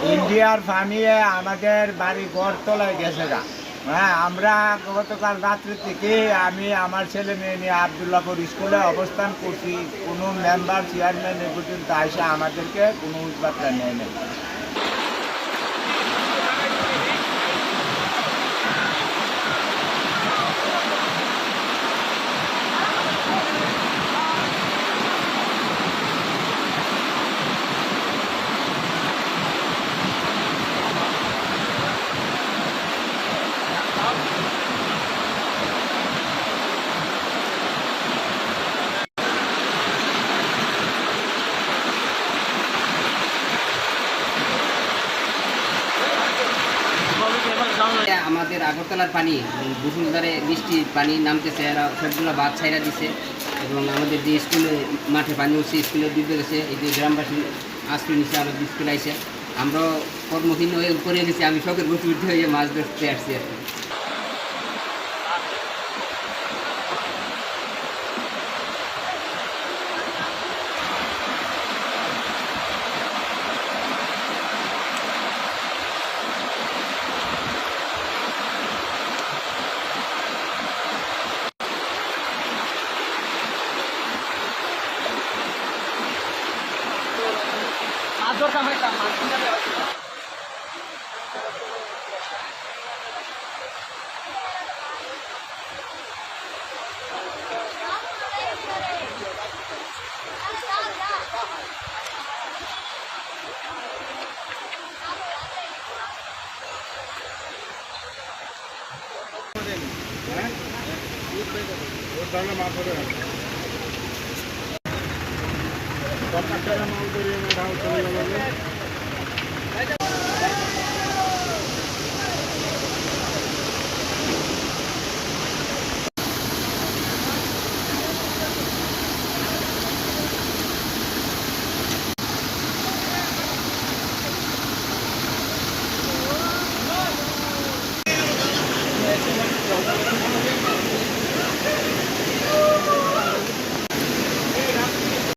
ইন্ডিয়ার পানি আমাদের বাড়ি গড়তলায় গেছে গা। হ্যাঁ, আমরা গতকাল রাত্রি থেকে আমি আমার ছেলে মেয়ে নিয়ে আবদুল্লাপুর স্কুলে অবস্থান করছি। কোনো মেম্বার চেয়ারম্যান এ পর্যন্ত আসে আমাদেরকে কোনো উদ্বার্তা নেয় নাই। আমাদের আগরতলার পানি বসুন্ধরে বৃষ্টির পানি নামতেছে, এরা সবগুলো বাদ ছাইরা দিছে এবং আমাদের যে স্কুলে মাঠে পানি উঠছে স্কুলে ডুবে গেছে। এই যে গ্রামবাসী আশ্রয় নিচ্ছে, আমাদের স্কুলে আইসে আমরাও কর্মহীন হয়ে করে গেছি। আমি শখের বসে উঠে হয়ে মাছ ধরতে আসছি আর কি। মাছ